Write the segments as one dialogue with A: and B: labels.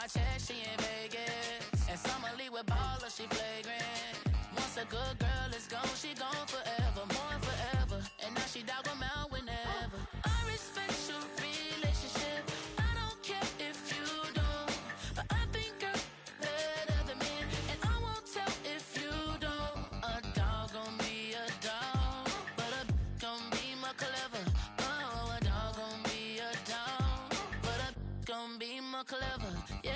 A: my check, she in Vegas. And Summer Lee with baller, she flagrant. Once a good girl is gone, she gone forever, more than forever. And now she dog 'em out whenever. I respect your relationship. I don't care if you don't, but I think you're better than me. And I won't tell if you don't. A dog gon' be a dog, but a gon' be more clever. Oh, a dog gon' be a dog, but a gon' be more clever. Yeah.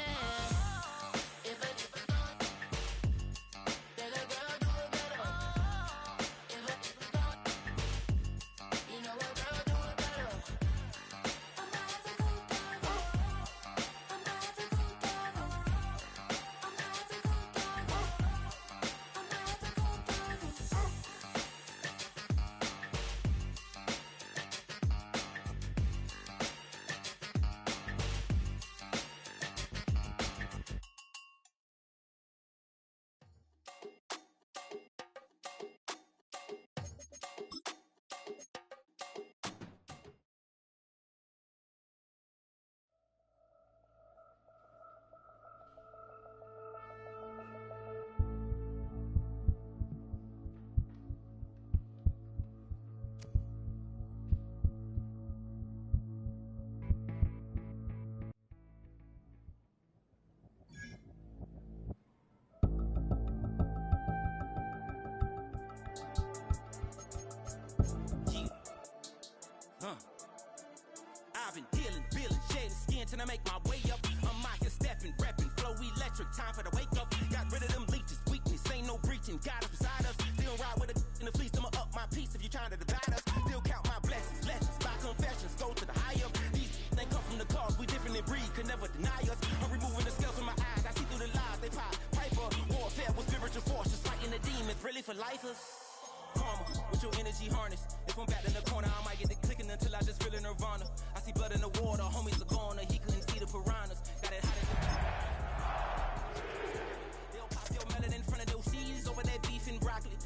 B: I've been dealing, feeling, shading skin till I make my way up. I'm out here stepping, repping, flow electric, time for the wake up. Got rid of them leeches, weakness, ain't no breaching. God is beside us, still ride with a in the fleece. I'ma up my piece if you're trying to divide us. Still count my blessings, lessons, by confessions, go to the higher. These they come from the cause, we different in breed, could never deny us. I'm removing the scales from my eyes, I see through the lies, they pop. Piper, warfare with spiritual force, just fighting the demons, really for lifers. Karma, with your energy harness. If I'm back in the corner, I might get it clicking until I just feel a nirvana. I see blood in the water, homies are gone, he couldn't see the piranhas. Got it hot as they'll pop your melon in front of those seeds over that beef and broccoli.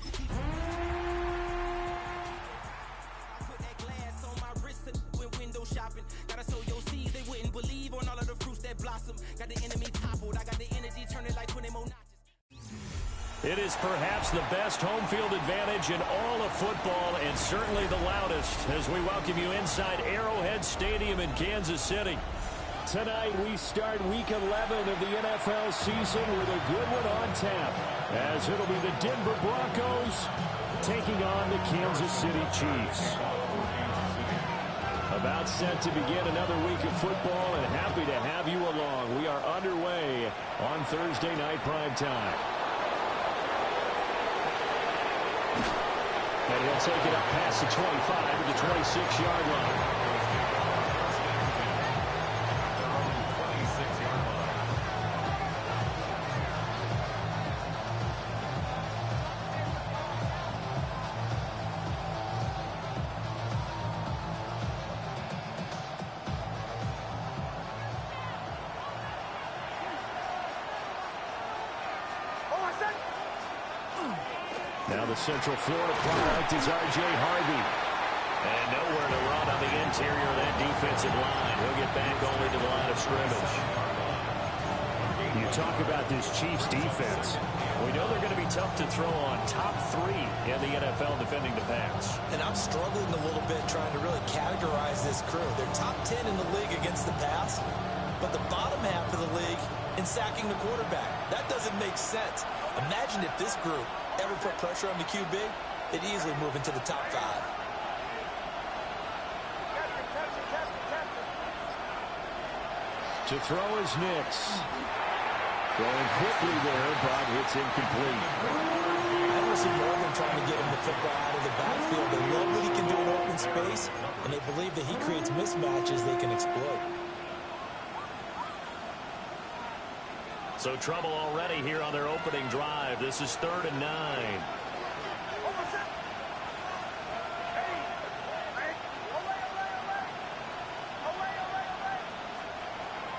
B: I put that glass on my wrist when window shopping. Gotta sow your seeds, they wouldn't believe on all of the fruits that blossom. Got the enemy toppled, I got the energy turning like 20 more notches.
C: It is perhaps the best home field advantage in all of football, and certainly the loudest, as we welcome you inside Arrowhead Stadium in Kansas City. Tonight we start Week 11 of the NFL season with a good one on tap, as it'll be the Denver Broncos taking on the Kansas City Chiefs. About set to begin another week of football, and happy to have you along. We are underway on Thursday night primetime. And he'll take it up past the 25 to the 26-yard line. Now the Central Florida product is R.J. Harvey. And nowhere to run on the interior of that defensive line. He'll get back only to the line of scrimmage. You talk about this Chiefs defense. We know they're going to be tough to throw on. Top 3 in the NFL defending the pass.
D: And I'm struggling a little bit trying to really categorize this crew. They're top 10 in the league against the pass, but the bottom half of the league in sacking the quarterback. That doesn't make sense. Imagine if this group ever put pressure on the QB, it'd easily move into the top 5.
C: To throw is Nix. Throwing quickly there, but it's incomplete.
D: I don't see Morgan trying to get him the football out of the backfield. They love what he can do in open space, and they believe that he creates mismatches they can exploit.
C: So trouble already here on their opening drive. This is 3rd and 9.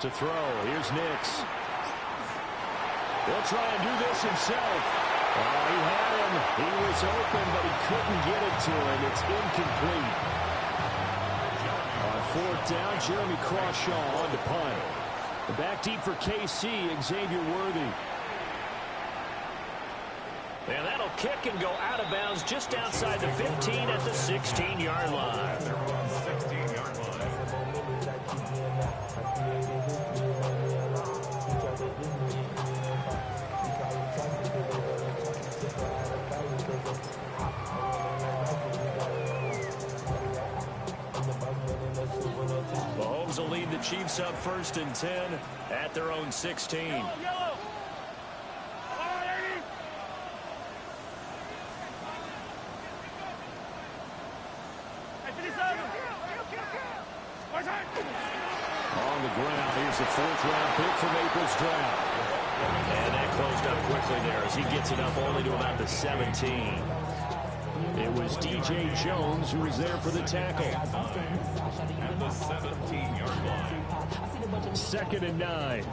C: To throw, here's Nix. He'll try and do this himself. Oh, he had him. He was open, but he couldn't get it to him. It's incomplete. On 4th down, Jeremy Crawshaw on to punt. Back deep for KC, Xavier Worthy. And that'll kick and go out of bounds just outside the 15 at the 16-yard line.
E: 16-yard line.
C: Mahomes will lead the Chiefs up 1st and 10 at their own 16. On the ground, here's the 4th-round pick from April's draft. And that closed up quickly there as he gets it up only to about the 17. It was D.J. Jones who was there for the tackle.
E: At the 17-yard line.
C: 2nd and 9.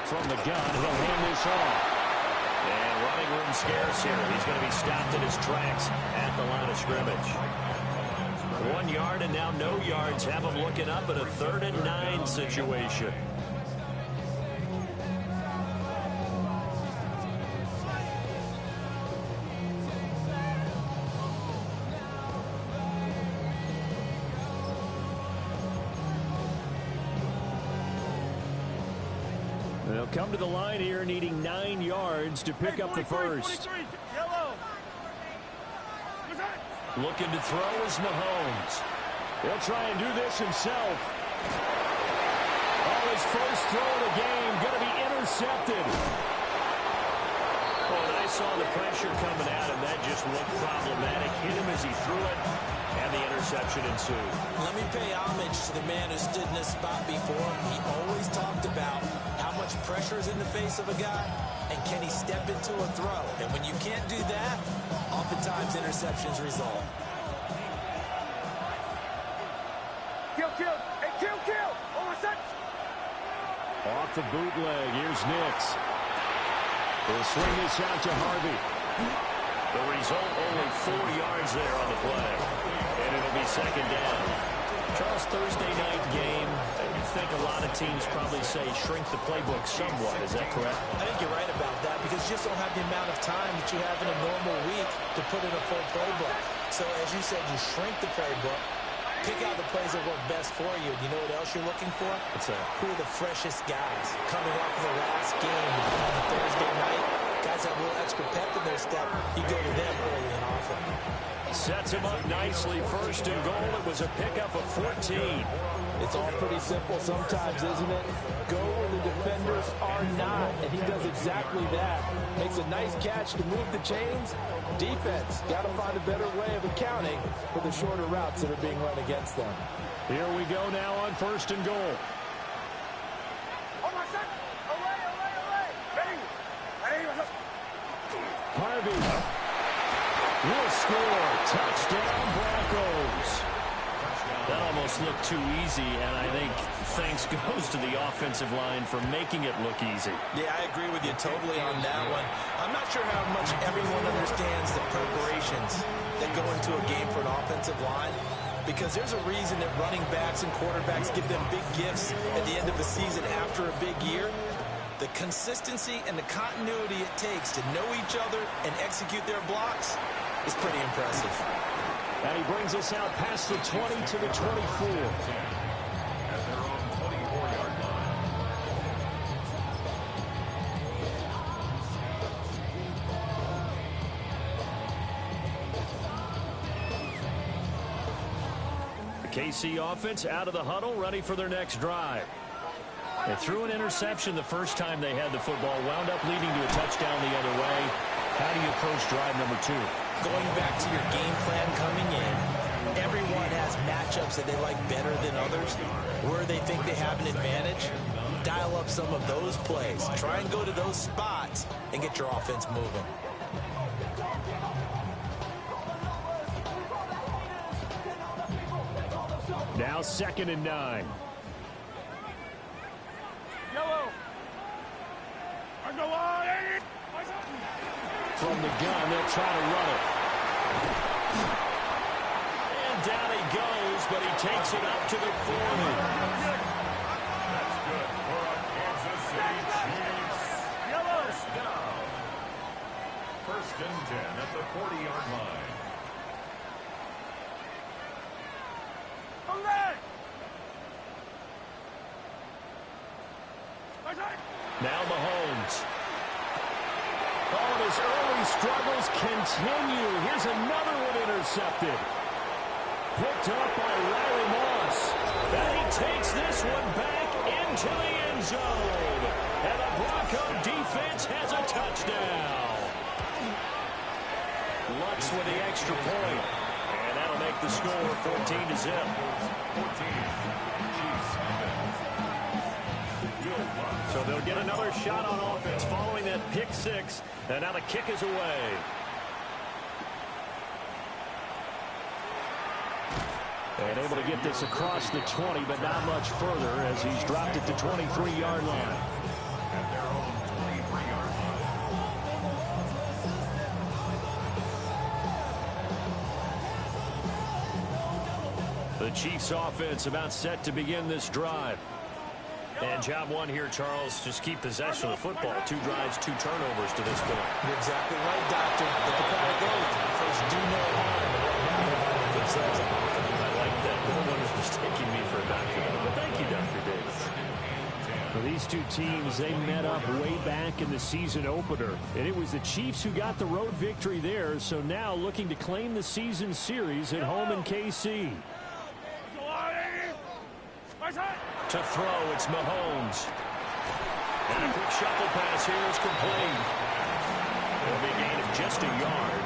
C: From the gun, he'll hand this off. And running room scarce here. He's going to be stopped in his tracks at the line of scrimmage. 1 yard and now no yards. Have him looking up at a 3rd and 9 situation. They'll come to the line here needing 9 yards to pick up the first. Looking to throw is Mahomes. He'll try and do this himself. Oh, his first throw of the game going to be intercepted. Oh, and I saw the pressure coming at him. That just looked problematic. Hit him as he threw it, and the interception ensued.
D: Let me pay homage to the man who stood in this spot before. He always talked about how much pressure is in the face of a guy, and can he step into a throw? And when you can't do that, oftentimes interceptions result.
F: Kill. Hey, kill. Oh, my son.
C: Off the bootleg, here's Nix. He'll swing this out to Harvey. The result, only 4 yards there on the play. And it'll be 2nd down. Charles, Thursday night game, you think a lot of teams probably say shrink the playbook somewhat. Is that correct?
D: I think you're right about that because you just don't have the amount of time that you have in a normal week to put in a full playbook. So as you said, you shrink the playbook, pick out the plays that work best for you. You know what else you're looking for?
C: What's that?
D: Who are the freshest guys coming off of the last game on the Thursday night? Guys that have a little extra pep in their step, you go to them early and often.
C: Sets him up nicely. 1st and goal. It was a pickup of 14.
G: It's all pretty simple sometimes, isn't it? Go where the defenders are not, and he does exactly that. Makes a nice catch to move the chains. Defense, got to find a better way of accounting for the shorter routes that are being run against them.
C: Here we go now on 1st and goal.
F: Oh, my son. Away. Ready.
C: Harvey will score. Touchdown, Broncos. That almost looked too easy, and I think thanks goes to the offensive line for making it look easy.
D: Yeah, I agree with you totally on that one. I'm not sure how much everyone understands the preparations that go into a game for an offensive line, because there's a reason that running backs and quarterbacks give them big gifts at the end of the season after a big year. The consistency and the continuity it takes to know each other and execute their blocks is pretty impressive.
C: And he brings us out past the 20 to the 24.
E: At their own 24-yard line.
C: The KC offense out of the huddle, ready for their next drive. They threw an interception the first time they had the football, wound up leading to a touchdown the other way. How do you approach drive number 2?
D: Going back to your game plan coming in, everyone has matchups that they like better than others, where they think they have an advantage. Dial up some of those plays. Try and go to those spots and get your offense moving.
C: Now 2nd and 9. from the gun. They'll try to run it. And down he goes, but he takes it up to the 40.
E: That's good for a Kansas City Chiefs. First down. First and 10 at the 40-yard line.
C: Now Mahomes. Oh, and his early struggles continue. Here's another one intercepted. Picked up by Riley Moss. And he takes this one back into the end zone. And the Bronco defense has a touchdown. Lux with the extra point. And that'll make the score 14-0.
E: 14.
C: So they'll get another shot on offense following that pick six. And now the kick is away. And able to get this across the 20, but not much further as he's dropped it to 23-yard line.
E: At their own 23-yard line.
C: The Chiefs offense about set to begin this drive. And job one here, Charles, just keep possession of the football. 2 drives, 2 turnovers to this point.
D: You're exactly right, Doctor. Let the crowd go. First, do no harm. Now they're finding themselves off.
C: I like that. No one is mistaking me for a doctor. But thank you, Dr. Davis. Well, these two teams, they met up way back in the season opener. And it was the Chiefs who got the road victory there. So now looking to claim the season series at home in KC. To throw, it's Mahomes. And a quick shuffle pass here is complete. It'll be a gain of just a yard.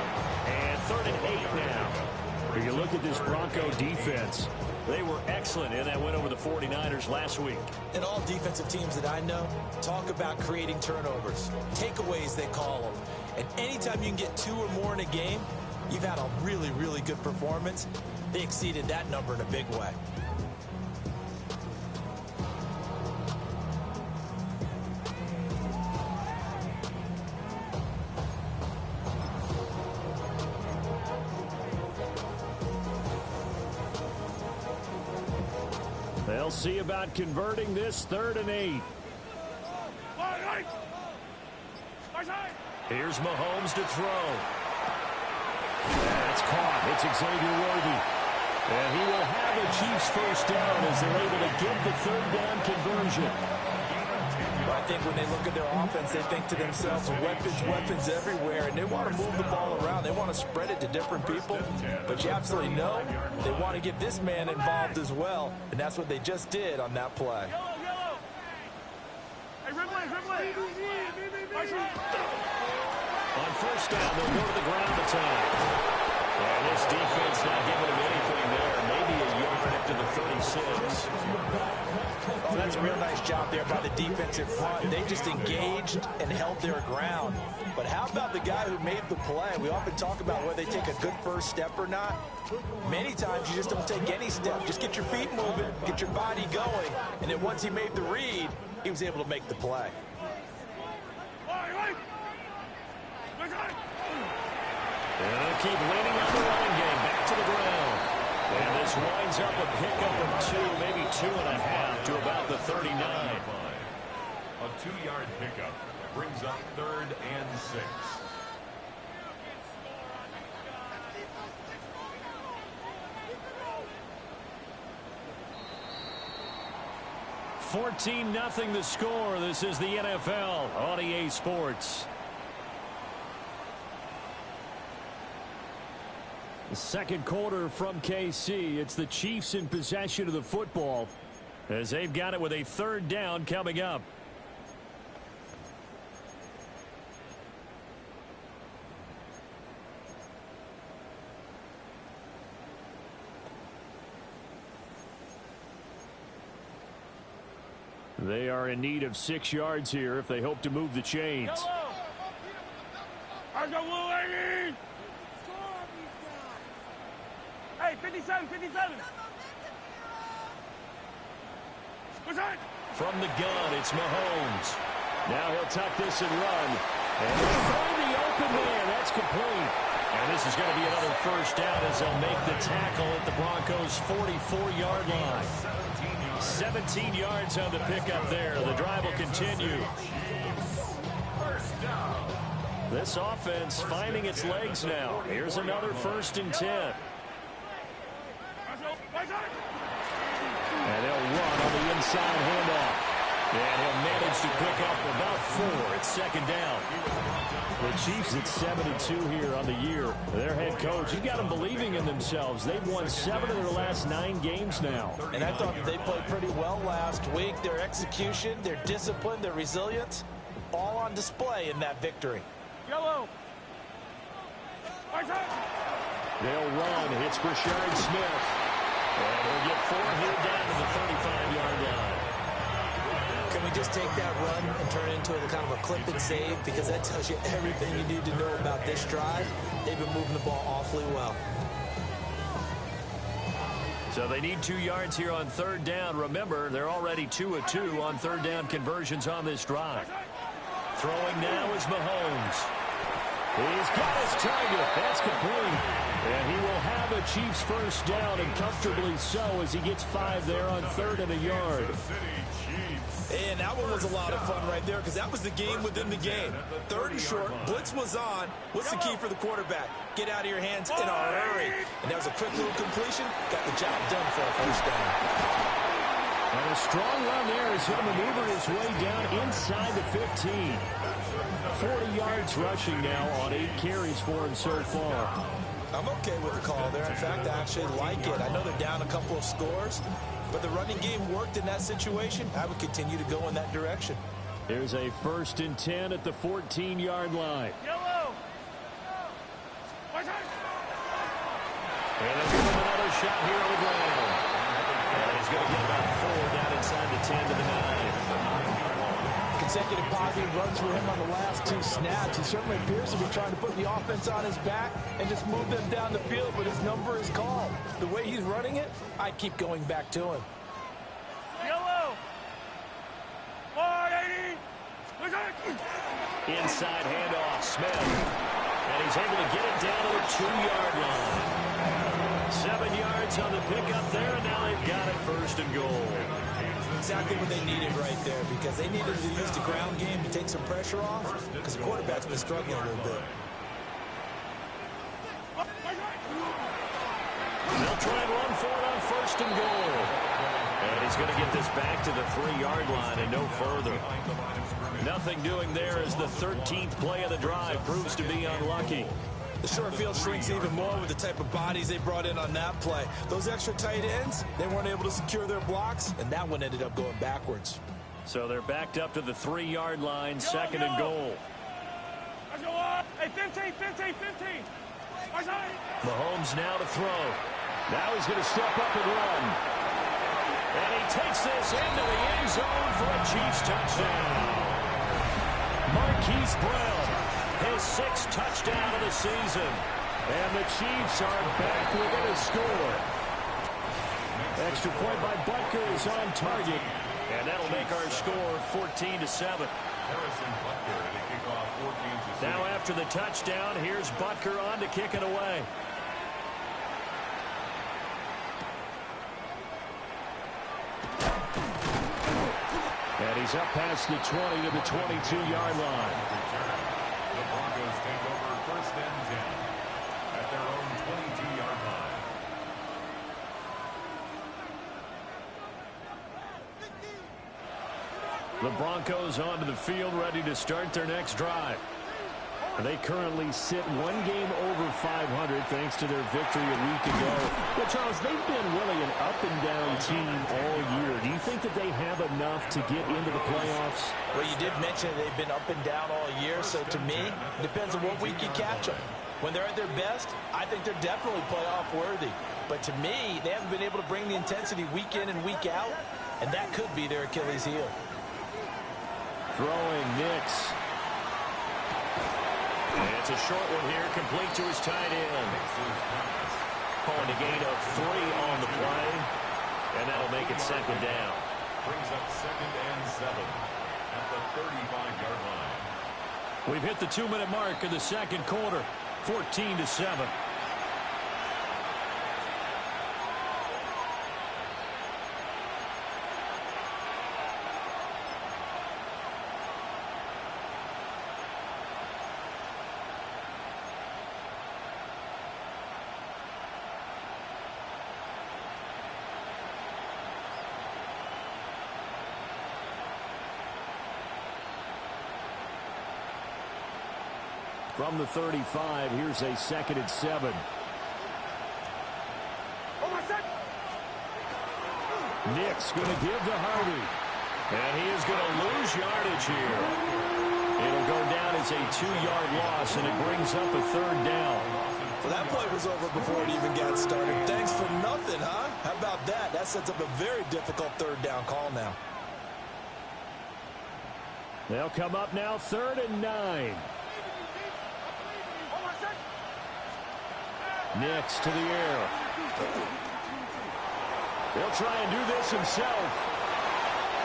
C: And 3rd and 8 now. When you look at this Bronco defense, they were excellent in that win over the 49ers last week.
D: And all defensive teams that I know talk about creating turnovers. Takeaways, they call them. And anytime you can get 2 or more in a game, you've had a really, really good performance. They exceeded that number in a big way.
C: They'll see about converting this 3rd and 8. Here's Mahomes to throw. That's caught. It's Xavier Worthy. And he will have a Chiefs first down as they're able to get the 3rd down conversion.
D: I think when they look at their offense, they think to themselves, weapons everywhere, and they want to move the ball around. They want to spread it to different people. But you absolutely know they want to get this man involved as well, and that's what they just did on that play.
C: On first down, they'll go to the ground attack. And this defense not giving him anything there. Maybe a yard up to the 36.
D: Oh, that's a real nice job there by the defensive front. They just engaged and held their ground. But how about the guy who made the play? We often talk about whether they take a good first step or not. Many times you just don't take any step. Just get your feet moving, get your body going. And then once he made the read, he was able to make the play.
C: And they'll keep leaning on the running game. Back to the ground. And this winds up a pickup of 2, maybe 2.5 to about the 39.
E: A 2-yard pickup brings up 3rd and 6.
C: $14-0 the score. This is the NFL on EA Sports. The second quarter from KC. It's the Chiefs in possession of the football as they've got it with a 3rd down coming up. They are in need of 6 yards here if they hope to move the chains.
F: Hey, 57, 57.
C: From the gun, it's Mahomes. Now he'll tuck this and run. And they find the open man. That's complete. And this is going to be another first down as they'll make the tackle at the Broncos' 44-yard line. 17 yards on the pickup there. The drive will continue. This offense finding its legs now. Here's another 1st and 10. And they'll run on the inside handoff. And he'll manage to pick up about 4. It's 2nd down. The Chiefs at 7-2 here on the year. Their head coach, he's got them believing in themselves. They've won 7 of their last 9 games now.
G: And I thought they played pretty well last week. Their execution, their discipline, their resilience, all on display in that victory.
F: Yellow.
C: They'll run. It's Brashard Smith. And he'll get 4 here down to the 35-yard line.
D: Can we just take that run and turn it into a kind of a clip and save? Because that tells you everything you need to know about this drive. They've been moving the ball awfully well.
C: So they need 2 yards here on 3rd down. Remember, they're already 2 of 2 on 3rd down conversions on this drive. Throwing now is Mahomes. He's got his target. That's complete. And he will have a Chiefs first down, and comfortably so, as he gets 5 there on 3rd and a yard.
D: And that one was a lot of fun right there because that was the game within the game. 3rd and short, blitz was on. What's the key for the quarterback? Get out of your hands in a hurry. And that was a quick little completion. Got the job done for a first down.
C: And a strong run there as he'll maneuver his way down inside the 15. 40 yards rushing now on 8 carries for him so far.
D: I'm okay with the call there. In fact, I actually like it. I know they're down a couple of scores, but the running game worked in that situation. I would continue to go in that direction.
C: Here's a 1st and 10 at the 14-yard line.
F: Yellow.
C: And they'll give him another shot here on the ground. And he's going to get about 4 down inside the 10 to the 9.
G: Consecutive positive runs for him on the last 2 snaps. He certainly appears to be trying to put the offense on his back and just move them down the field, but his number is called. The way he's running it, I keep going back to him.
F: Yellow. 480.
C: Inside handoff, Smith. And he's able to get it down to the 2-yard line. 7 yards on the pickup there, and now they've got it 1st and goal.
D: Exactly what they needed right there because they needed to use the ground game to take some pressure off because the quarterback's been struggling a little bit.
C: They'll try and run for it on 1st and goal. And he's going to get this back to the 3-yard line and no further. Nothing doing there as the 13th play of the drive proves to be unlucky.
D: The short field shrinks even more with the type of bodies they brought in on that play. Those extra tight ends, they weren't able to secure their blocks, and that one ended up going backwards.
C: So they're backed up to the 3-yard line, 2nd and goal.
F: Hey, 15.
C: Mahomes now to throw. Now he's going to step up and run. And he takes this into the end zone for a Chiefs touchdown. Marquise Brown, his 6th touchdown of the season. And the Chiefs are back within a score. Extra point by Butker is on target. And that'll make our score 14-7. Now after the touchdown, here's Butker on to kick it away. And he's up past the 20 to the 22-yard line.
E: The Broncos take over 1st and 10 at their own 22-yard line.
C: The Broncos onto the field, ready to start their next drive. They currently sit 1 game over 500 thanks to their victory a week ago. But, Charles, they've been really an up-and-down team all year. Do you think that they have enough to get into the playoffs?
G: Well, you did mention they've been up and down all year, so to me, it depends on what week you catch them. When they're at their best, I think they're definitely playoff worthy. But to me, they haven't been able to bring the intensity week in and week out, and that could be their Achilles heel.
C: Throwing Nix. And it's a short one here, complete to his tight end. Pulling a gain of 3 on the play, and that'll make it 2nd down.
E: Brings up 2nd and 7 at the 35-yard line.
C: We've hit the 2-minute mark in the second quarter, 14-7. From the 35, here's a 2nd and 7. Nick's going to give to Harvey. And he is going to lose yardage here. It'll go down as a 2-yard loss, and it brings up a 3rd down.
D: So that play was over before it even got started. Thanks for nothing, huh? How about that? That sets up a very difficult 3rd down call now.
C: They'll come up now 3rd and 9. Nick's to the air. He'll try and do this himself.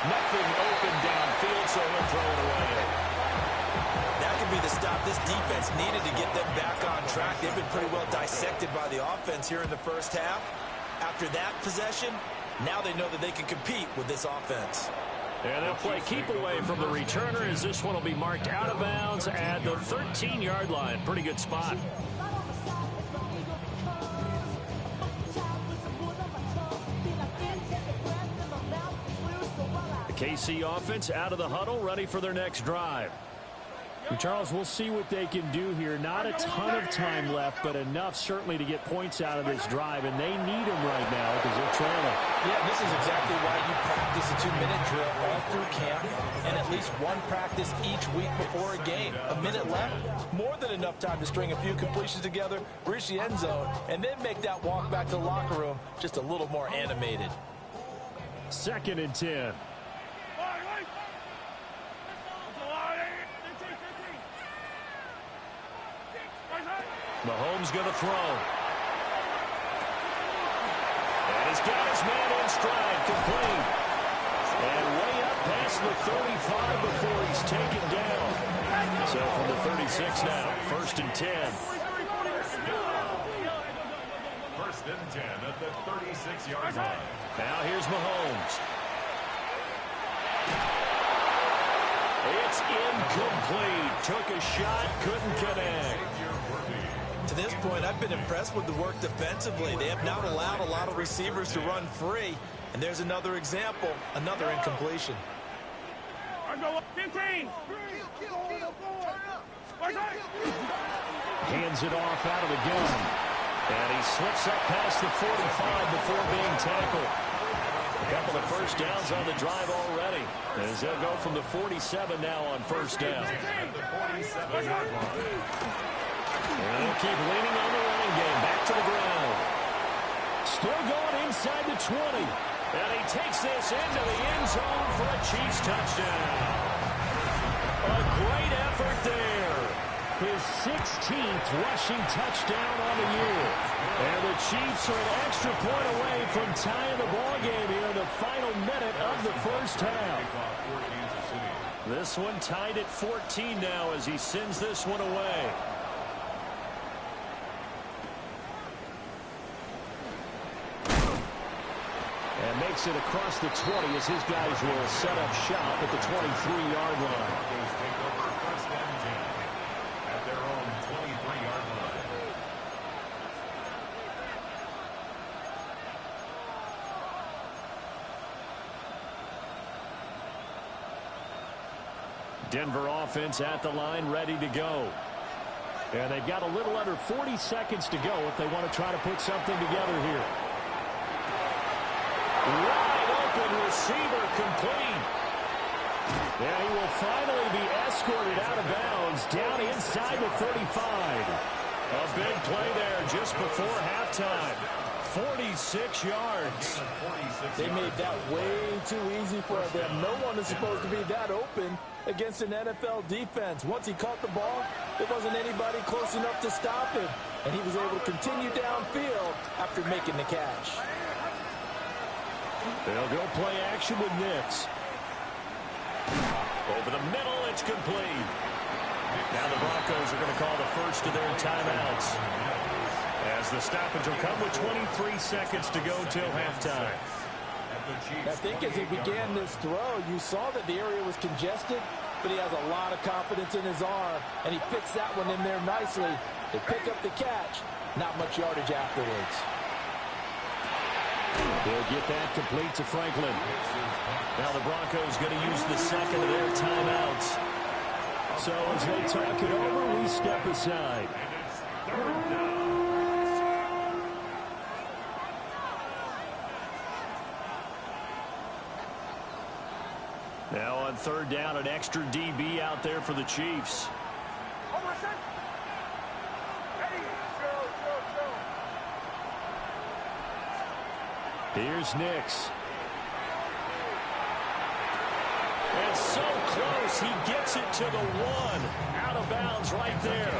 C: Nothing open downfield, so he'll throw it away.
D: That could be the stop this defense needed to get them back on track. They've been pretty well dissected by the offense here in the first half. After that possession, now they know that they can compete with this offense.
C: And they'll play keep away from the returner as this one will be marked out of bounds at the 13-yard line. Pretty good spot. KC offense out of the huddle, ready for their next drive. And Charles, we'll see what they can do here. Not a ton of time left, but enough certainly to get points out of this drive, and they need them right now because they're trailing.
G: Yeah, this is exactly why you practice a 2-minute drill all through camp and at least one practice each week before a game. A minute left, more than enough time to string a few completions together, reach the end zone, and then make that walk back to the locker room just a little more animated.
C: 2nd and 10. Mahomes going to throw. And he's got his man in stride, complete. And way up past the 35 before he's taken down. So from the 36 now, 1st and 10.
E: 1st and 10 at the 36-yard line.
C: Now here's Mahomes. It's incomplete. Took a shot, couldn't connect.
D: To this point, I've been impressed with the work defensively. They have not allowed a lot of receivers to run free. And there's another example, another incompletion.
C: Hands it off out of the gun. And he slips up past the 45 before being tackled. A couple of first downs on the drive already, as they'll go from the 47 now on 1st down. And they'll keep leaning on the running game. Back to the ground. Still going inside the 20. And he takes this into the end zone for a Chiefs touchdown. A great effort there. His 16th rushing touchdown on the year. And the Chiefs are an extra point away from tying the ballgame here in the final minute of the first half. This one tied at 14 now as he sends this one away. And makes it across the 20 as his guys will set up shop at the 23-yard line.
E: At their own 23-yard line.
C: Denver offense at the line, ready to go. And they've got a little under 40 seconds to go if they want to try to put something together here. Wide open receiver, complete. And he will finally be escorted out of bounds down inside the 35. A big play there just before halftime. 46 yards.
G: They made that way too easy for them. No one is supposed to be that open against an NFL defense. Once he caught the ball, there wasn't anybody close enough to stop him. And he was able to continue downfield after making the catch.
C: They'll go play action with Nix. Over the middle, it's complete. Now the Broncos are going to call the first of their timeouts, as the stoppage will come with 23 seconds to go till halftime.
G: I think as he began this throw, you saw that the area was congested, but he has a lot of confidence in his arm, and he fits that one in there nicely. They pick up the catch, not much yardage afterwards.
C: They'll get that complete to Franklin. Now the Broncos going to use the second of their timeouts. So as they talk it over, we step aside. Now on third down, an extra DB out there for the Chiefs. Here's Nix. And so close, he gets it to the one. Out of bounds right there.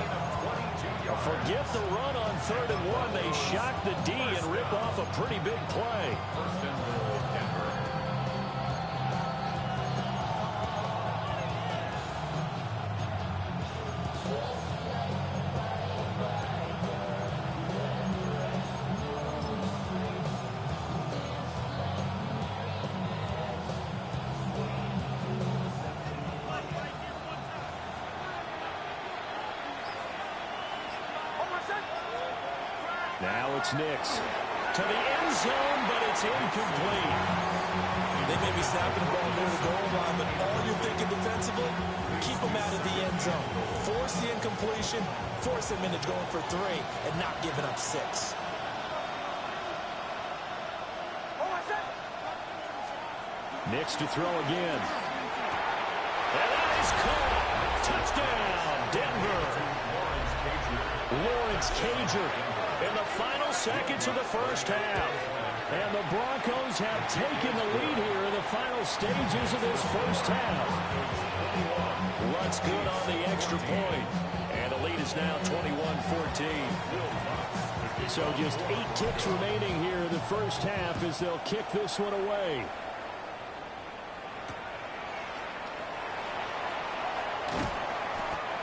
C: Forget the run on 3rd and 1. They shock the D and rip off a pretty big play. Now it's Nix to the end zone, but it's incomplete.
D: They may be snapping the ball near the goal line, but all you're thinking defensively, keep them out of the end zone. Force the incompletion, force them into going for 3, and not giving up 6.
C: Nix to throw again. And that is caught. Touchdown, Denver. Lawrence Cager in the final seconds of the first half. And the Broncos have taken the lead here in the final stages of this first half. Runs good on the extra point. And the lead is now 21-14. So just 8 ticks remaining here in the first half as they'll kick this one away.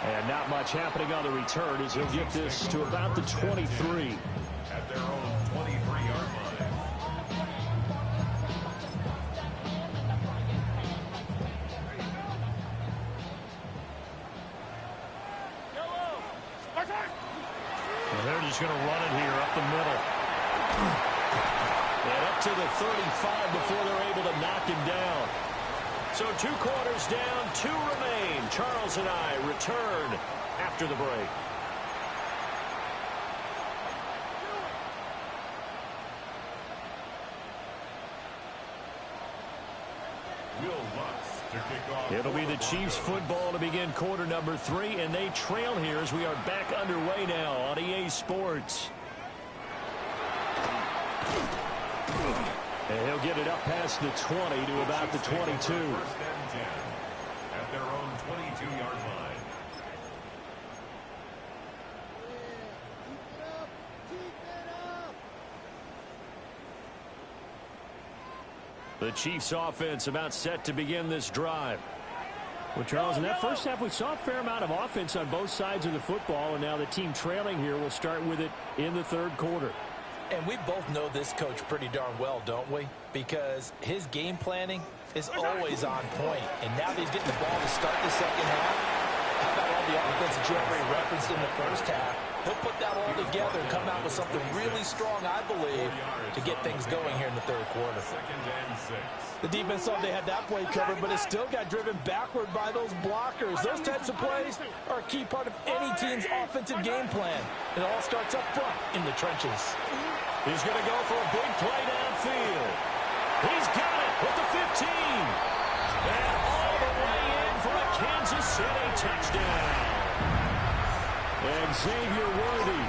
C: And not much happening on the return as he'll get this to about the 23.
E: At their own 23-yard line.
C: Well, they're just going to run it here up the middle. And up to the 35 before they're able to knock him down. So 2 quarters down, 2 remain. Charles and I return after the break. It'll be the Chiefs football to begin quarter number 3, and they trail here as we are back underway now on EA Sports. And he'll get it up past the 20 to about the 22.
E: First and 10 at their own 22-yard line.
C: The Chiefs offense about set to begin this drive. Well, Charles, in that first half, we saw a fair amount of offense on both sides of the football, and now the team trailing here will start with it in the third quarter.
G: And we both know this coach pretty darn well, don't we? Because his game planning is always on point. And now that he's getting the ball to start the second half, how about all the offense that you already referenced in the first half? He'll put that all together and come out with something really strong, I believe, to get things going here in the third quarter.
E: Second and 6.
G: The defense thought they had that play covered, but it still got driven backward by those blockers. Those types of plays are a key part of any team's offensive game plan. It all starts up front in the trenches.
C: He's going to go for a big play downfield. He's got it with the 15. And all the way in for a Kansas City touchdown. And Xavier Worthy,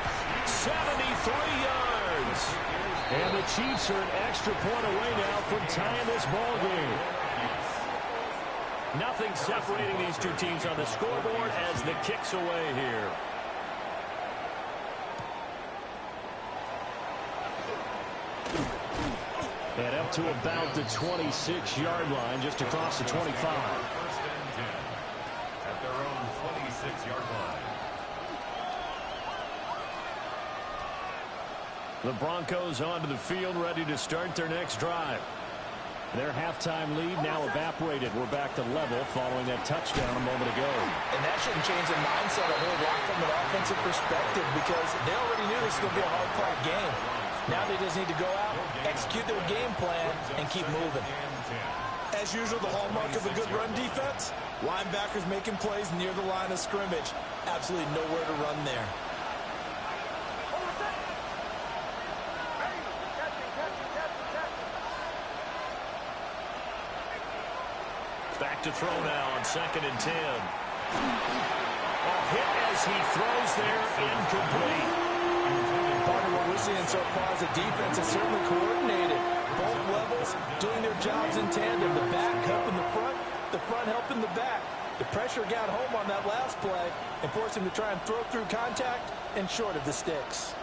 C: 73 yards. And the Chiefs are an extra point away now from tying this ball game. Nothing separating these two teams on the scoreboard as the kick's away here. And up to about the 26-yard line, just across the 25.
E: First and 10 at their own 26-yard
C: The Broncos onto the field, ready to start their next drive. Their halftime lead now evaporated. We're back to level following that touchdown a moment ago.
G: And that shouldn't change their mindset a whole lot from an offensive perspective because they already knew this was going to be a hard-fought game. Now they just need to go out, execute their game plan, and keep moving. As usual, the hallmark of a good run defense, linebackers making plays near the line of scrimmage. Absolutely nowhere to run there.
C: Back to throw now on 2nd and 10. A hit as he throws there, incomplete.
G: Part of what we're seeing so far is the defense is certainly coordinated. Both levels doing their jobs in tandem. The back helping the front helping the back. The pressure got home on that last play and forced him to try and throw through contact and short of the sticks.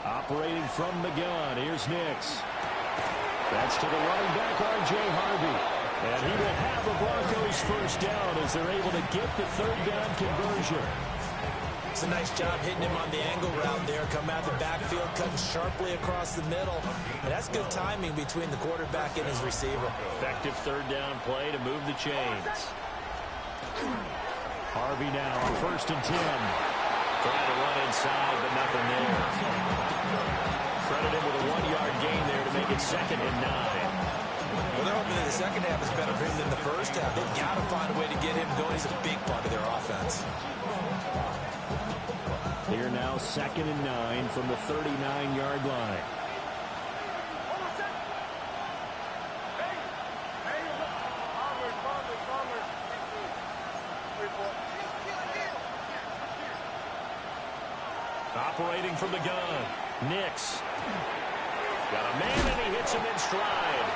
C: Operating from the gun, here's Nix. That's to the running back, R.J. Harvey. And he will have the Broncos first down as they're able to get the 3rd down conversion.
G: It's a nice job hitting him on the angle route there. Come out the backfield, cutting sharply across the middle. And that's good timing between the quarterback and his receiver.
C: Effective 3rd down play to move the chains. Harvey now on 1st and 10. Trying to run inside, but nothing there. Credit him with a 1-yard gain there to make it 2nd and 9.
G: Well, they're hoping that the second half is better for him than the first half. They've got to find a way to get him going. He's a big part of their offense.
C: Here now 2nd and 9 from the 39-yard line. Operating from the gun, Nix. Got a man and he hits him in stride.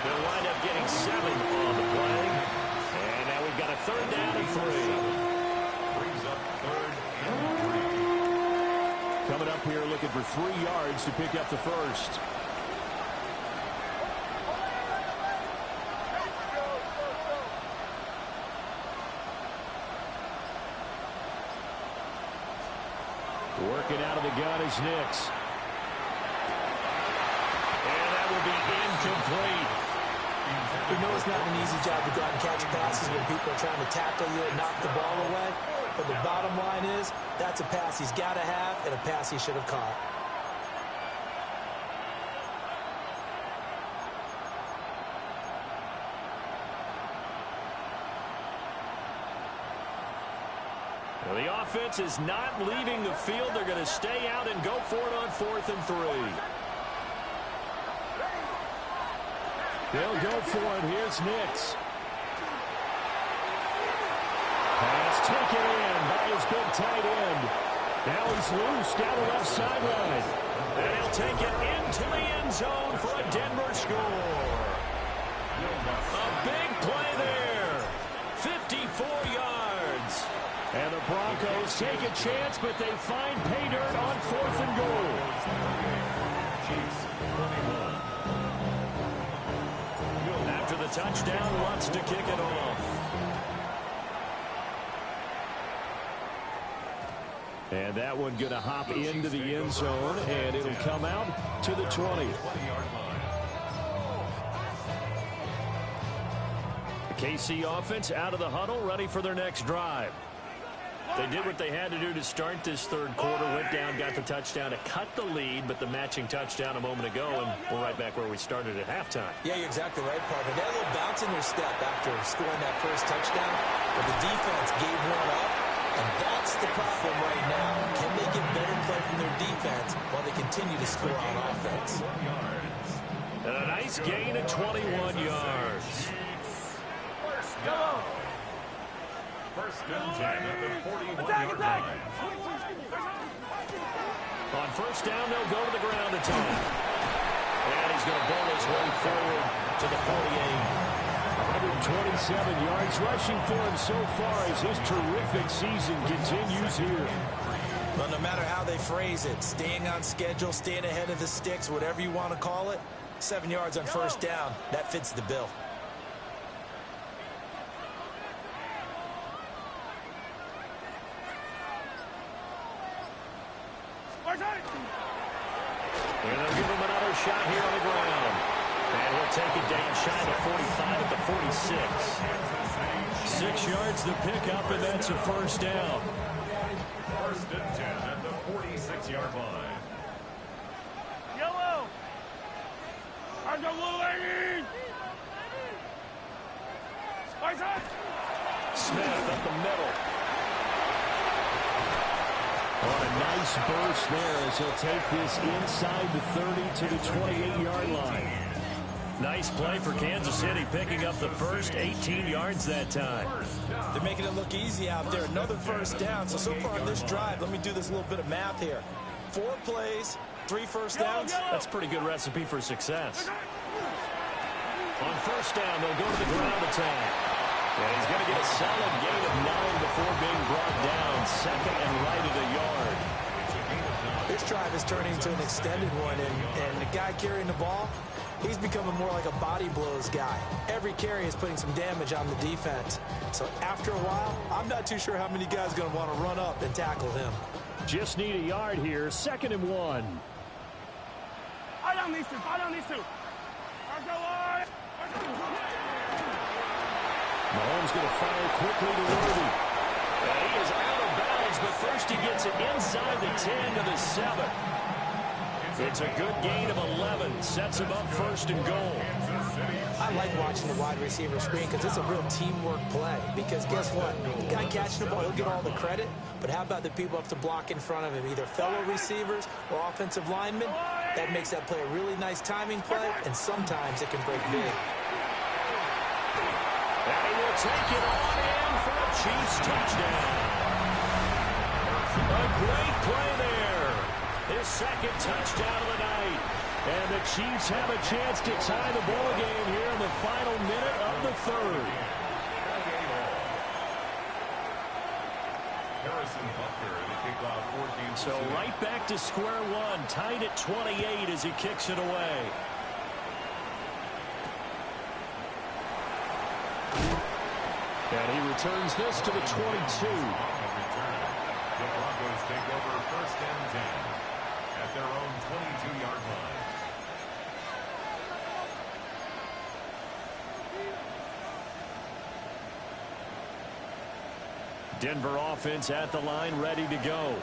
C: They'll wind up getting 7 on the play. And now we've got a 3rd down and 3.
E: Brings up 3rd and 3.
C: Coming up here looking for 3 yards to pick up the first. Working out of the gun is Nix. And that will be incomplete.
G: We know it's not an easy job to go out and catch passes when people are trying to tackle you and knock the ball away. But the bottom line is, that's a pass he's got to have and a pass he should have caught.
C: Well, the offense is not leaving the field. They're going to stay out and go for it on 4th and 3. They'll go for it. Here's Nix. Pass taken in by his big tight end. Now he's loose down the left sideline. And he'll take it into the end zone for a Denver score. A big play there. 54 yards. And the Broncos take a chance, but they find pay dirt on 4th and goal. After the touchdown, wants to kick it off. And that one going to hop into the end zone, and it'll come out to the 20. The KC offense out of the huddle, ready for their next drive. They did what they had to do to start this 3rd quarter, went down, got the touchdown to cut the lead, but the matching touchdown a moment ago, and we're right back where we started at halftime.
G: Yeah, you're exactly right, partner. They had a little bounce in their step after scoring that first touchdown, but the defense gave one up, and that's the problem right now. Can they get better play from their defense while they continue to score on offense?
C: And a nice gain of 21 yards.
E: Go! 1st and 10 at the 41-yard line.
C: On 1st down, they'll go to the ground attack. And he's going to bowl his way forward to the 48. 127 yards rushing for him so far as his terrific season continues here.
G: Well, no matter how they phrase it, staying on schedule, staying ahead of the sticks, whatever you want to call it,
D: 7 yards on first down. That fits the bill.
C: And they'll give him another shot here on the ground. And he'll take it down shy of the 45 at the 46. 6 yards the pickup, and that's a first down.
E: First and 10 at the 46-yard line.
F: Yellow! W11!
C: Smith up the middle. On a nice burst there as he'll take this inside the 30 to the 28-yard line. Nice play for Kansas City, picking up the first 18 yards that time.
D: They're making it look easy out there. Another first down. So far on this drive, let me do this little bit of math here. 4 plays, 3 first downs.
C: That's a pretty good recipe for success. On first down, they'll go to the ground attack. And he's going to get a solid gain of 9 before being brought down. Second and right at a yard.
D: This drive is turning into an extended one, and the guy carrying the ball, he's becoming more like a body blows guy. Every carry is putting some damage on the defense. So after a while, I'm not too sure how many guys are going to want to run up and tackle him.
C: Just need a yard here. 2nd and 1.
F: I don't need to.
C: Mahomes going to fire quickly to Worthy. And he is out of bounds, but first he gets it inside the 10 to the 7. It's a good gain of 11. Sets him up 1st and goal.
D: I like watching the wide receiver screen because it's a real teamwork play. Because guess what? The guy catching the ball, he'll get all the credit. But how about the people up to block in front of him, either fellow receivers or offensive linemen? That makes that play a really nice timing play, and sometimes it can break big.
C: And he will take it on in for a Chiefs touchdown. A great play there. His 2nd touchdown of the night. And the Chiefs have a chance to tie the ball game here in the final minute of the 3rd. So right back to square one, tied at 28 as he kicks it away. And he returns this to the 22.
E: The Broncos take over 1st and 10 at their own 22-yard line.
C: Denver offense at the line, ready to go.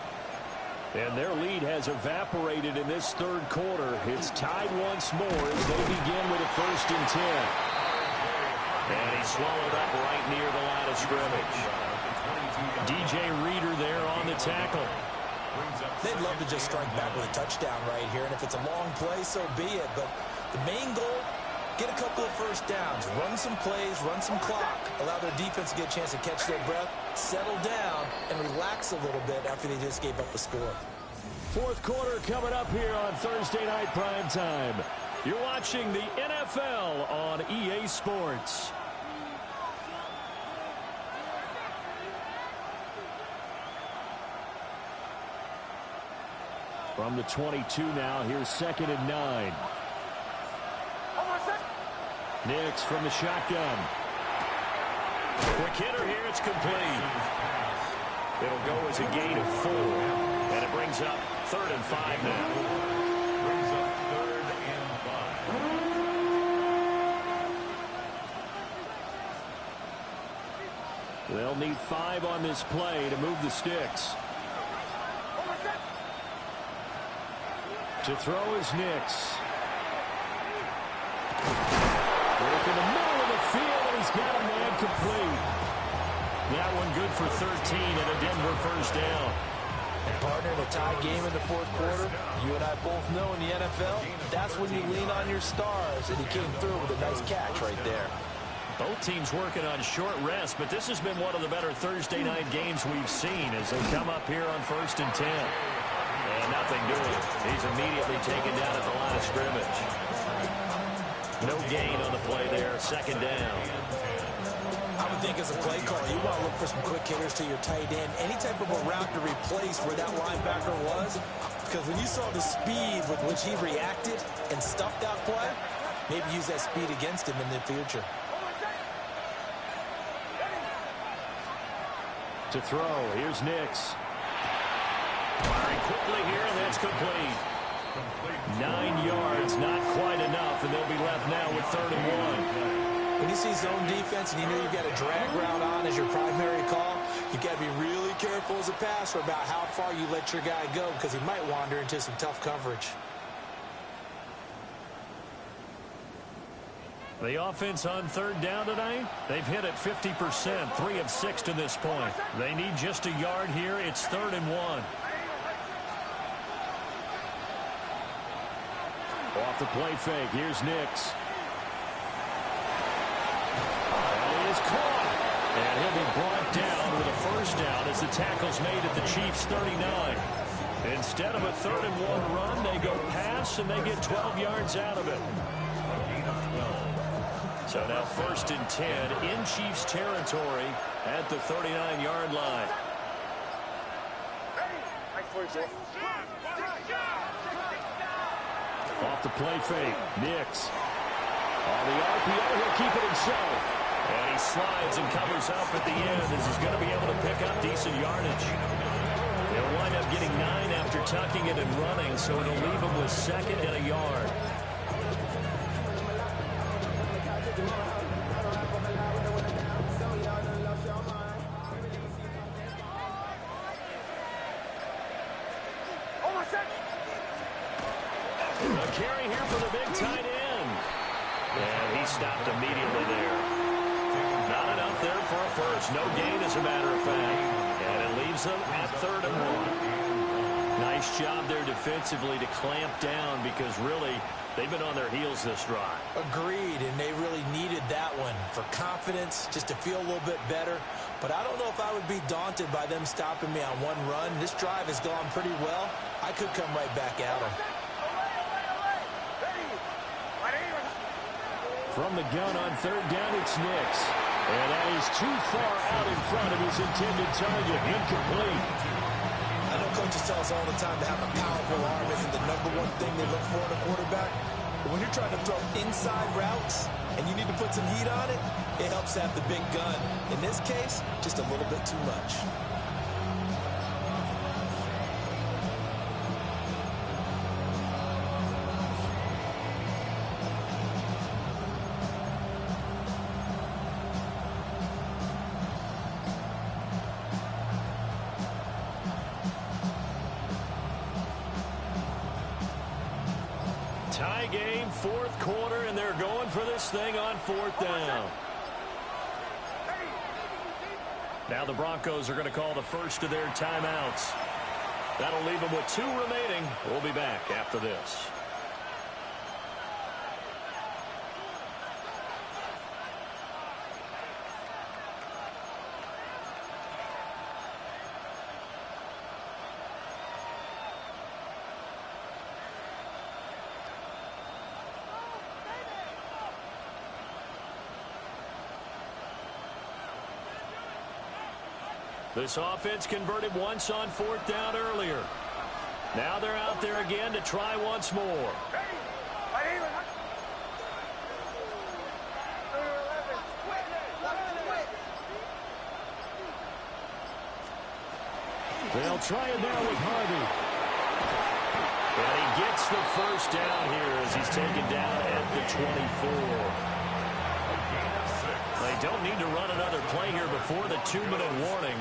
C: And their lead has evaporated in this 3rd quarter. It's tied once more as they begin with a 1st and 10. And he's swallowed up right near the line of scrimmage. DJ Reader there on the tackle.
D: They'd love to just strike back with a touchdown right here, and if it's a long play, so be it. But the main goal, get a couple of first downs, run some plays, run some clock, allow their defense to get a chance to catch their breath, settle down, and relax a little bit after they just gave up the score.
C: 4th quarter coming up here on Thursday Night Prime Time. You're watching the NFL on EA Sports. From the 22 now, here's 2nd and 9. Nix from the shotgun. Quick hitter here, it's complete. It'll go as a gain of 4, and it brings up 3rd and 5 now.
E: Brings up 3rd and 5.
C: They'll need 5 on this play to move the sticks. To throw is Nix. Work in the middle of the field, and he's got a man complete. That one good for 13 and a Denver 1st down.
D: And partner, in a tie game in the 4th quarter, you and I both know in the NFL, that's when you lean on your stars, and he came through with a nice catch right there.
C: Both teams working on short rest, but this has been one of the better Thursday night games we've seen as they come up here on 1st and 10. And nothing doing. He's immediately taken down at the line of scrimmage. No gain on the play there. 2nd down.
D: I would think as a play caller, you want to look for some quick hitters to your tight end. Any type of a route to replace where that linebacker was, Because when you saw the speed with which he reacted and stuffed that play, maybe use that speed against him in the future.
C: To throw, here's Nix. Firing quickly here, and that's complete. 9 yards, not quite enough, and they'll be left now with 3rd and 1.
D: When you see zone defense and you know you've got a drag route on as your primary call, you've got to be really careful as a passer about how far you let your guy go because he might wander into some tough coverage.
C: The offense on 3rd down tonight, they've hit it 50%, 3 of 6 to this point. They need just a yard here. It's 3rd and 1. Off the play fake, here's Nix. And he is caught. And he'll be brought down with a 1st down as the tackle's made at the Chiefs' 39. Instead of a 3rd and 1 run, they go pass, and they get 12 yards out of it. So now 1st and 10 in Chiefs territory at the 39-yard line. Off the play fake, Nix. On the RPO, he'll keep it himself. And he slides and covers up at the end as he's going to be able to pick up decent yardage. He'll wind up getting 9 after tucking it and running, so it'll leave him with 2nd and a yard. A carry here for the big tight end. And he stopped immediately there. Not enough there for a 1st. No gain, as a matter of fact. And it leaves them at 3rd and 1. Nice job there defensively to clamp down because really they've been on their heels this drive.
D: Agreed, and they really needed that one for confidence, just to feel a little bit better. But I don't know if I would be daunted by them stopping me on one run. This drive has gone pretty well. I could come right back at them.
C: From the gun on 3rd down, it's Nix. And that is too far out in front of his intended target. Incomplete.
D: I know coaches tell us all the time to have a powerful arm isn't the #1 thing they look for in a quarterback. But when you're trying to throw inside routes and you need to put some heat on it, it helps have the big gun. In this case, just a little bit too much.
C: Tie game, 4th quarter, and they're going for this thing on 4th down. Now the Broncos are going to call the first of their timeouts. That'll leave them with 2 remaining. We'll be back after this. This offense converted once on 4th down earlier. Now they're out there again to try once more. They'll try it now with Harvey. And he gets the 1st down here as he's taken down at the 24. They don't need to run another play here before the 2-minute warning.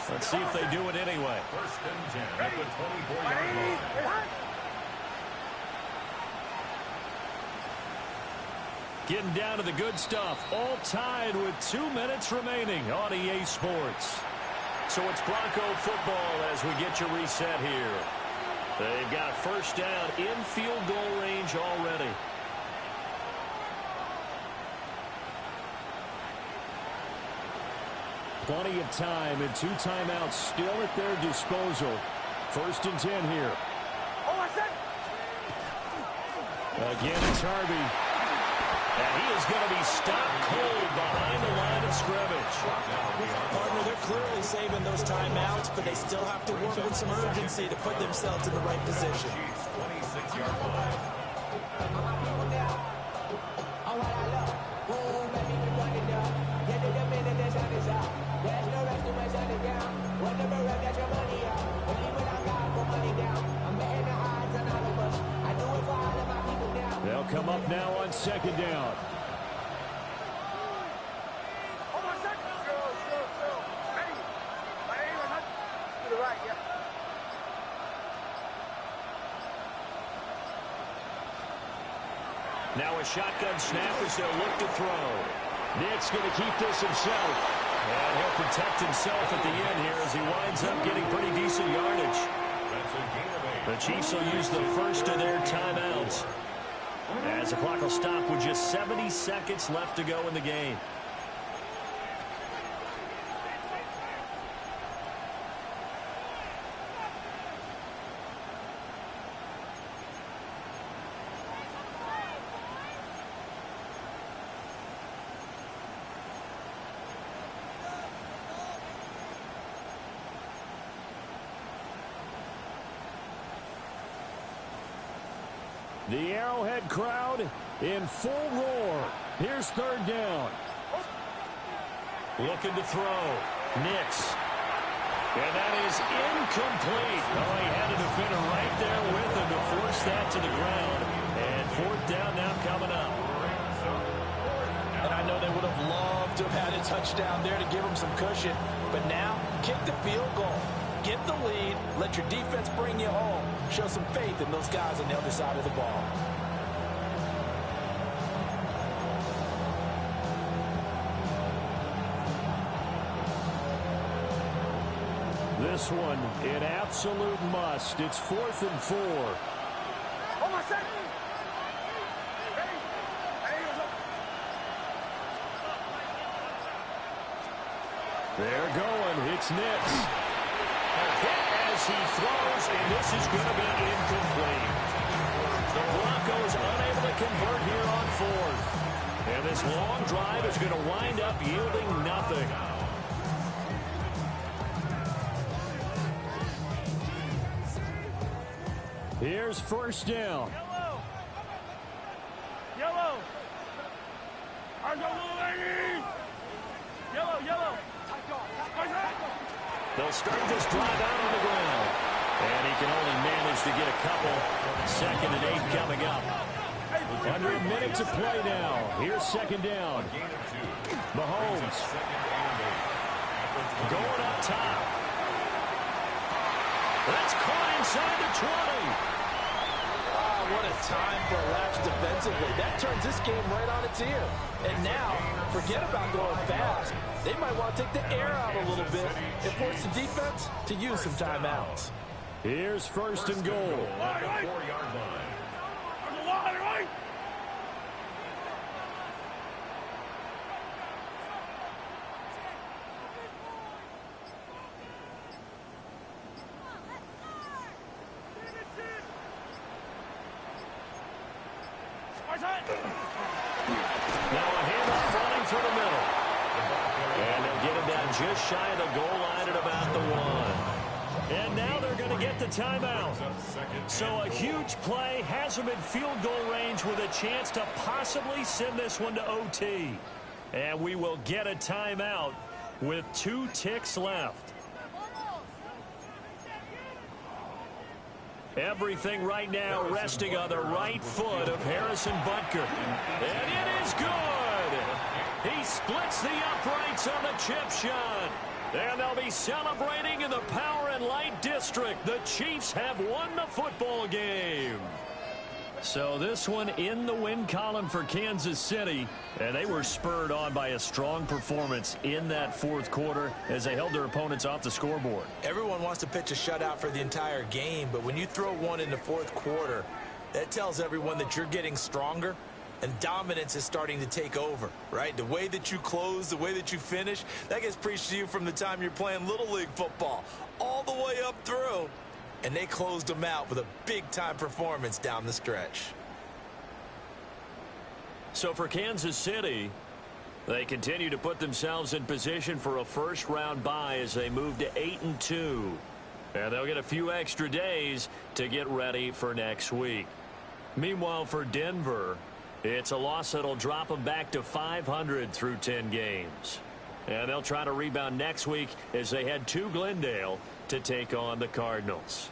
C: Let's see if they do it anyway.
E: 1st and 10 at the 24-yard line.
C: Getting down to the good stuff. All tied with 2 minutes remaining on EA Sports. So it's Bronco football as we get you reset here. They've got 1st down in field goal range already. Plenty of time and 2 timeouts still at their disposal. 1st and 10 here. Again, it's Harvey. And he is going to be stopped cold behind the line of scrimmage.
D: Partner, they're clearly saving those timeouts, but they still have to work with some urgency to put themselves in the right position.
E: 26-yard line.
C: They'll come up now on second down. Now a shotgun snap as they'll look to throw. Nick's going to keep this himself. And he'll protect himself at the end here as he winds up getting pretty decent yardage. The Chiefs will use the first of their timeouts, as the clock will stop with just 70 seconds left to go in the game. The Arrowhead crowd in full roar. Here's third down. Looking to throw. Nix. And that is incomplete. Oh, he had a defender right there with him to force that to the ground. And fourth down now coming up.
G: And I know they would have loved to have had a touchdown there to give them some cushion. But now, kick the field goal. Get the lead, let your defense bring you home. Show some faith in those guys on the other side of the ball.
C: This one, an absolute must. It's 4th and 4. They're going. It's Nix. As he throws, and this is going to be incomplete. The Broncos unable to convert here on 4th. And this long drive is going to wind up yielding nothing. Here's first down.
F: Yellow. Yellow.
C: They'll start this drive out on the ground. And he can only manage to get a couple. 2nd and 8 coming up. Under a minute to play now. Here's second down. Mahomes. Going up top. That's caught inside the 20.
G: What a time for a lapse defensively. That turns this game right on its ear. And now, forget about going fast. They might want to take the air out a little bit and force the defense to use some timeouts.
C: Here's first and goal.
E: 4-yard line.
C: Now a handoff running through the middle. And they'll get him down just shy of the goal line at about the 1. And now they're going to get the timeout. So a huge play has them in field goal range with a chance to possibly send this one to OT. And we will get a timeout with 2 ticks left. Everything right now resting on the right foot of Harrison Butker. And it is good. He splits the uprights on the chip shot. And they'll be celebrating in the Power and Light District. The Chiefs have won the football game. So this one in the win column for Kansas City. And they were spurred on by a strong performance in that 4th quarter as they held their opponents off the scoreboard.
D: Everyone wants to pitch a shutout for the entire game, but when you throw one in the 4th quarter, that tells everyone that you're getting stronger and dominance is starting to take over, right? The way that you close, the way that you finish, that gets preached to you from the time you're playing Little League football all the way up through. And they closed them out with a big-time performance down the stretch.
C: So for Kansas City, they continue to put themselves in position for a first-round bye as they move to 8-2. And they'll get a few extra days to get ready for next week. Meanwhile, for Denver, it's a loss that'll drop them back to 500 through 10 games. And they'll try to rebound next week as they head to Glendale to take on the Cardinals.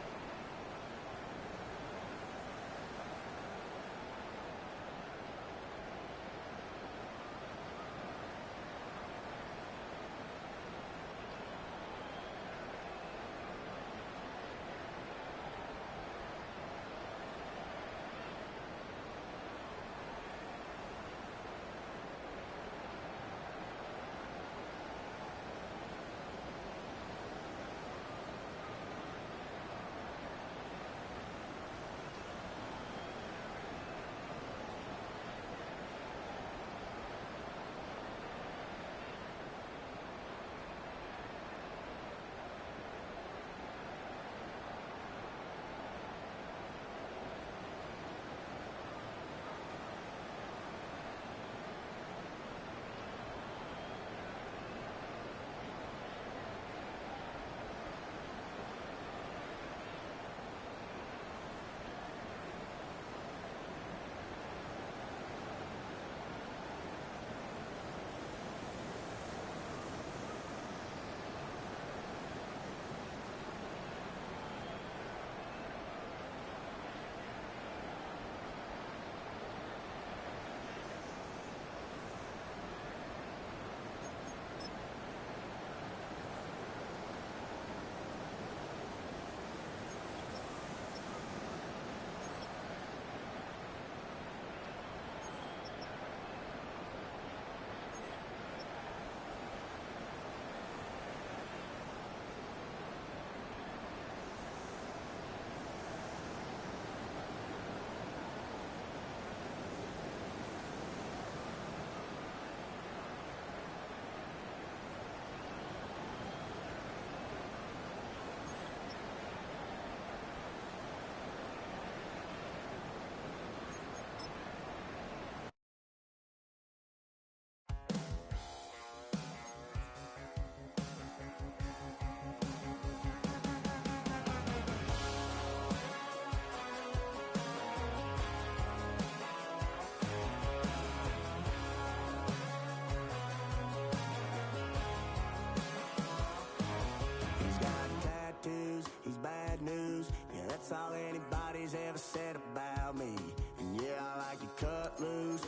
H: That's all anybody's ever said about me. And yeah, I like you cut loose,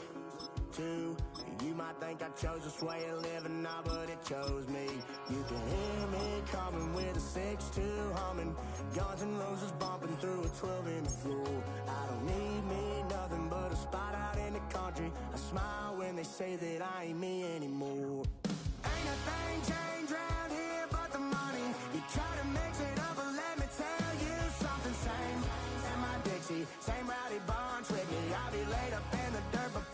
H: too. You might think I chose this way of living now, but it chose me. You can hear me coming with a 6-2 humming. Guns and Roses bumping through a 12 in the floor. I don't need me nothing but a spot out in the country. I smile when they say that I ain't me anymore. Ain't a thing changed around here but the money. You try to mix it up, but let me tell you something. Same, and my Dixie, same rowdy bunch with me. I'll be laid up in the dirt, but